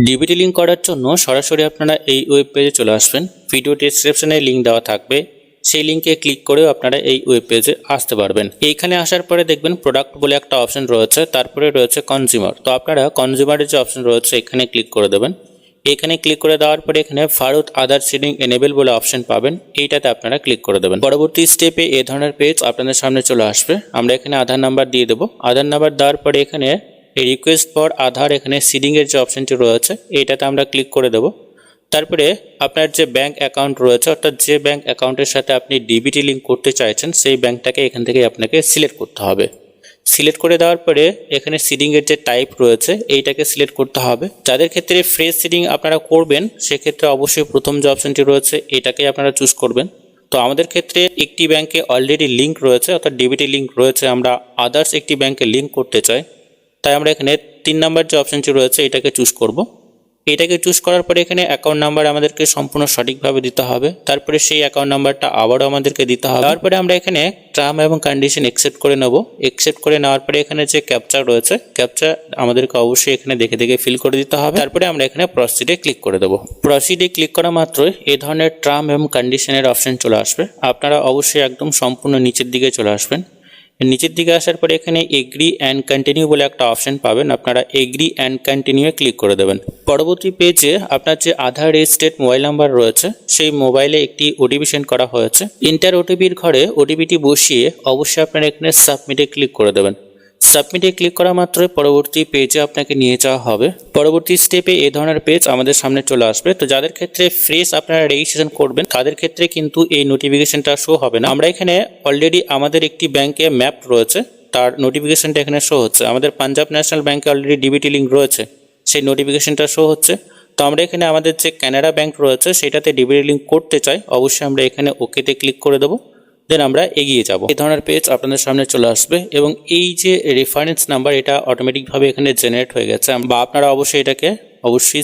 DBT link করার জন্য সরাসরি আপনারা এই ওয়েব পেজে চলে আসবেন। ভিডিও ডেসক্রিপশনে লিঙ্ক দেওয়া থাকবে, সেই লিঙ্কে ক্লিক করেও আপনারা এই ওয়েব পেজে আসতে পারবেন। এইখানে আসার পরে দেখবেন প্রোডাক্ট বলে একটা অপশন রয়েছে, তারপরে রয়েছে কনজিউমার। তো আপনারা কনজিউমারের যে অপশন রয়েছে এখানে ক্লিক করে দেবেন। এখানে ক্লিক করে দেওয়ার পরে এখানে ভারত আধার সিডিং এনেবল বলে অপশন পাবেন, এইটাতে আপনারা ক্লিক করে দেবেন। পরবর্তী স্টেপে এই ধরনের পেজ আপনাদের সামনে চলে আসবে। আমরা এখানে আধার নাম্বার দিয়ে দেবো। আধার নাম্বার দেওয়ার পরে এখানে রিকোয়েস্ট ফর আধার এখানে সিডিংয়ের যে অপশনটি রয়েছে এইটাতে আমরা ক্লিক করে দেবো। তারপরে আপনার যে ব্যাংক অ্যাকাউন্ট রয়েছে, অর্থাৎ যে ব্যাংক অ্যাকাউন্টের সাথে আপনি ডিবিটি লিঙ্ক করতে চাইছেন সেই ব্যাংকটাকে এখান থেকে আপনাকে সিলেক্ট করতে হবে। সিলেক্ট করে দেওয়ার পরে এখানে সিডিংয়ের যে টাইপ রয়েছে এইটাকে সিলেক্ট করতে হবে। যাদের ক্ষেত্রে ফ্রেশ সিডিং আপনারা করবেন সেক্ষেত্রে অবশ্যই প্রথম যে অপশনটি রয়েছে এটাকে আপনারা চুজ করবেন। তো আমাদের ক্ষেত্রে একটি ব্যাংকে অলরেডি লিঙ্ক রয়েছে, অর্থাৎ ডিবিটি লিঙ্ক রয়েছে, আমরা আদার্স একটি ব্যাংকে লিঙ্ক করতে চাই, তাই আমরা এখানে 3 নম্বর যে অপশনটি রয়েছে এটাকে চুজ করব। এটাকে চুজ করার পরে এখানে অ্যাকাউন্ট নাম্বার আমাদেরকে সম্পূর্ণ সঠিকভাবে দিতে হবে। তারপরে সেই অ্যাকাউন্ট নাম্বারটা আবারও আমাদেরকে দিতে হবে। তারপরে আমরা এখানে টার্ম এবং কন্ডিশন অ্যাকসেপ্ট করে নেব। অ্যাকসেপ্ট করে নেওয়ার পরে এখানে যে ক্যাপচা রয়েছে, ক্যাপচা আমাদেরকে অবশ্যই এখানে দেখে দেখে ফিল করে দিতে হবে। তারপরে আমরা এখানে প্রসিডে ক্লিক করে দেবো। প্রসিডে ক্লিক করা মাত্রই এই ধরনের টার্ম এবং কন্ডিশনের অপশন চলে আসবে। আপনারা অবশ্যই একদম সম্পূর্ণ নিচের দিকে চলে আসবেন। নিচের দিকে আসার পরে এখানে এগ্রি অ্যান্ড কন্টিনিউ বলে একটা অপশন পাবেন, আপনারা এগ্রি অ্যান্ড কন্টিনিউয়ে ক্লিক করে দেবেন। পরবর্তী পেজে আপনার যে আধার রেজিস্টার্ড মোবাইল নাম্বার রয়েছে সেই মোবাইলে একটি ওটিপি সেন্ড করা হয়েছে। ইন্টার ওটিপির ঘরে ওটিপিটি বসিয়ে অবশ্যই আপনারা এখানে সাবমিটে ক্লিক করে দেবেন। সাবমিটে ক্লিক করা মাত্রই পরবর্তী পেজে আপনাকে নিয়ে যাওয়া হবে। পরবর্তী স্টেপে এই ধরনের পেজ আমাদের সামনে চলে আসবে। তো যাদের ক্ষেত্রে ফ্রেশ আপনারা রেজিস্ট্রেশন করবেন তাদের ক্ষেত্রে কিন্তু এই নোটিফিকেশনটা শো হবে না। আমরা এখানে অলরেডি আমাদের একটি ব্যাংকে ম্যাপ রয়েছে, তার নোটিফিকেশনটা এখানে শো হচ্ছে। আমাদের পাঞ্জাব ন্যাশনাল ব্যাংকে অলরেডি ডিবিটি লিঙ্ক রয়েছে, সেই নোটিফিকেশনটা শো হচ্ছে। তো আমরা এখানে আমাদের যে কানাড়া ব্যাংক রয়েছে সেটাতে ডিবিটি লিঙ্ক করতে চাই, অবশ্যই আমরা এখানে ওকেতে ক্লিক করে দেবো। দেন আমরা এগিয়ে যাব। এই ধরনের পেজ আপনাদের সামনে চলে আসবে এবং এই যে রেফারেন্স নাম্বার এটা অটোমেটিকভাবে এখানে জেনারেট হয়ে গেছে, বা আপনারা অবশ্যই এটাকে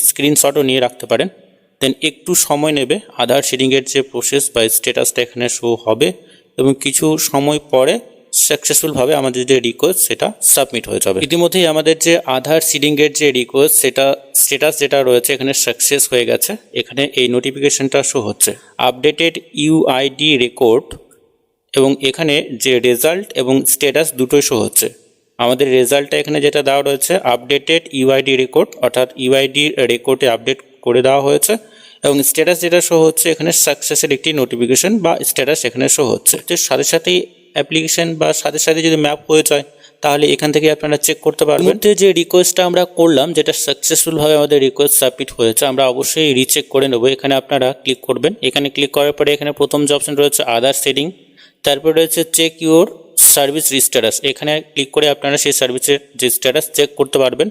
স্ক্রিনশটও নিয়ে রাখতে পারেন। দেন একটু সময় নেবে, আধার সিডিংয়ের যে প্রসেস বা স্ট্যাটাসটা এখানে শো হবে এবং কিছু সময় পরে সাকসেসফুলভাবে আমাদের যে রিকোয়েস্ট সেটা সাবমিট হয়ে যাবে। ইতিমধ্যেই আমাদের যে আধার সিডিংয়ের যে রিকোয়েস্ট সেটা স্ট্যাটাস যেটা রয়েছে এখানে সাকসেস হয়ে গেছে। এখানে এই নোটিফিকেশনটা শো হচ্ছে আপডেটেড ইউআইডি রেকর্ড, এবং এখানে যে রেজাল্ট এবং স্ট্যাটাস দুটোই শো হচ্ছে। আমাদের রেজাল্টটা এখানে যেটা দেওয়া রয়েছে আপডেটেড ইউআইডি রেকর্ড, অর্থাৎ ইউআইডি রেকর্ডে আপডেট করে দেওয়া হয়েছে, এবং স্ট্যাটাস যেটা শো হচ্ছে এখানে সাকসেসের একটি নোটিফিকেশন বা স্ট্যাটাস এখানে শো হচ্ছে। তো সাথে সাথেই অ্যাপ্লিকেশন বা সাথে সাথে যদি ম্যাপ হয়ে যায় তাহলে এখান থেকে আপনারা চেক করতে পারবেন। যে রিকোয়েস্টটা আমরা করলাম যেটা সাকসেসফুলভাবে আমাদের রিকোয়েস্ট সাবমিট হয়েছে, আমরা অবশ্যই রিচেক করে নেব। এখানে আপনারা ক্লিক করবেন। এখানে ক্লিক করার পরে এখানে প্রথম যে অপশন রয়েছে আধার সেটিং, তারপরে রয়েছে চেক ইউর সার্ভিস স্ট্যাটাস, এখানে ক্লিক করে আপনারা সেই সার্ভিসের যে স্ট্যাটাস চেক করতে পারবেন।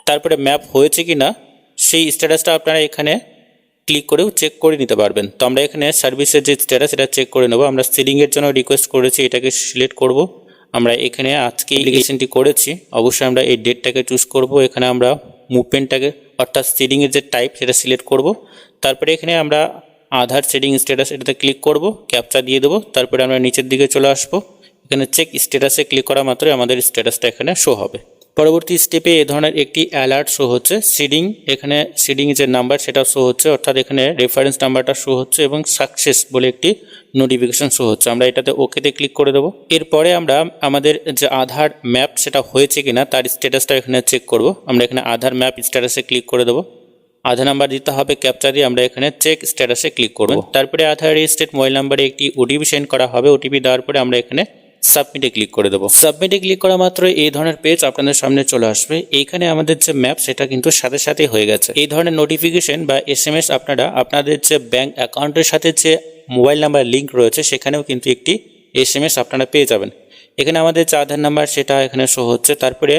তারপরে ম্যাপ হয়েছে কি না সেই স্ট্যাটাসটা আপনারা এখানে ক্লিক করেও চেক করে নিতে পারবেন। তো আমরা এখানে সার্ভিসের যে স্ট্যাটাস এটা চেক করে নেব। আমরা সিডিংয়ের জন্য রিকোয়েস্ট করেছি, এটাকে সিলেক্ট করব। আমরা এখানে আজকে অ্যাপ্লিকেশনটি করেছি, অবশ্যই আমরা এই ডেটটাকে চুজ করব। এখানে আমরা মুভমেন্টটাকে অর্থাৎ সিডিংয়ের যে টাইপ সেটা সিলেক্ট করব। তারপরে এখানে আমরা আধার সেটিং স্ট্যাটাস এটাতে ক্লিক করব, ক্যাপচা দিয়ে দেবো। তারপরে আমরা নিচের দিকে চলে আসবো। এখানে চেক স্ট্যাটাসে ক্লিক করা মাত্রই আমাদের স্ট্যাটাসটা এখানে শো হবে। পরবর্তী স্টেপে এই ধরনের একটি অ্যালার্ট শো হচ্ছে। এখানে সিডিং যে নাম্বার সেটা শো হচ্ছে, অর্থাৎ এখানে রেফারেন্স নাম্বারটা শো হচ্ছে এবং সাকসেস বলে একটি নোটিফিকেশন শো হচ্ছে। আমরা এটাতে ওকেতে ক্লিক করে দেবো। এরপরে আমরা আমাদের যে আধার ম্যাপ সেটা হয়েছে কিনা তার স্ট্যাটাসটা এখানে চেক করব। আমরা এখানে আধার ম্যাপ স্ট্যাটাসে ক্লিক করে দেবো। আধার নাম্বার দিতে হবে, ক্যাপচা দিয়ে আমরা এখানে চেক স্ট্যাটাসে ক্লিক করব। তারপরে আধার রেজিস্টার্ড মোবাইল নাম্বারে একটি ওটিপি সেন্ড করা হবে। ওটিপি দেওয়ার পরে আমরা এখানে সাবমিটে ক্লিক করে দেবো। সাবমিটে ক্লিক করা মাত্রই এই ধরনের পেজ আপনাদের সামনে চলে আসবে। এইখানে আমাদের যে ম্যাপ সেটা কিন্তু সাথে সাথেই হয়ে গেছে। এই ধরনের নোটিফিকেশন বা এসএমএস আপনারা আপনাদের যে ব্যাংক অ্যাকাউন্টের সাথে যে মোবাইল নাম্বার লিঙ্ক রয়েছে সেখানেও কিন্তু একটি এসএমএস আপনারা পেয়ে যাবেন। এখানে আমাদের যে আধার নাম্বার সেটা এখানে শো হচ্ছে। তারপরে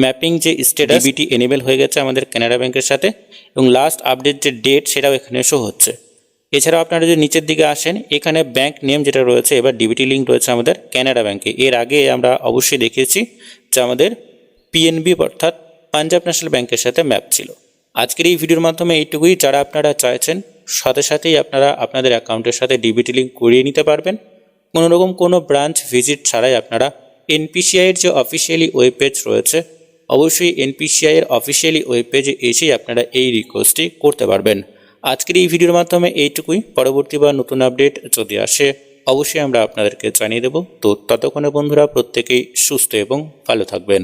ম্যাপিং যে স্ট্যাটাস ডিবিটি এনেবল হয়ে গেছে আমাদের কানাড়া ব্যাংকের সাথে, এবং লাস্ট আপডেট যে ডেট সেটাও এখানে শো হচ্ছে। এছাড়াও আপনারা যদি নিচের দিকে আসেন এখানে ব্যাংক নেম যেটা রয়েছে এবার ডিবিটি লিঙ্ক রয়েছে আমাদের কানাড়া ব্যাংকে। এর আগে আমরা অবশ্যই দেখিয়েছি যে আমাদের পিএনবি অর্থাৎ পাঞ্জাব ন্যাশনাল ব্যাংকের সাথে ম্যাপ ছিল। আজকের এই ভিডিওর মাধ্যমে এইটুকুই। যারা আপনারা চাইছেন সাথে সাথেই আপনারা আপনাদের অ্যাকাউন্টের সাথে ডিবিটি লিঙ্ক করিয়ে নিতে পারবেন, কোনোরকম কোনো ব্রাঞ্চ ভিজিট ছাড়াই আপনারা এনপিসিআইয়ের যে অফিসিয়ালি ওয়েব পেজ রয়েছে অবশ্যই এনপিসিআই এর অফিসিয়ালি ওয়েব পেজে এসেই আপনারা এই রিকোয়েস্টটি করতে পারবেন। আজকের এই ভিডিওর মাধ্যমে এইটুকুই। পরবর্তী বা নতুন আপডেট যদি আসে অবশ্যই আমরা আপনাদেরকে জানিয়ে দেব। তো ততক্ষণে বন্ধুরা প্রত্যেকেই সুস্থ এবং ভালো থাকবেন।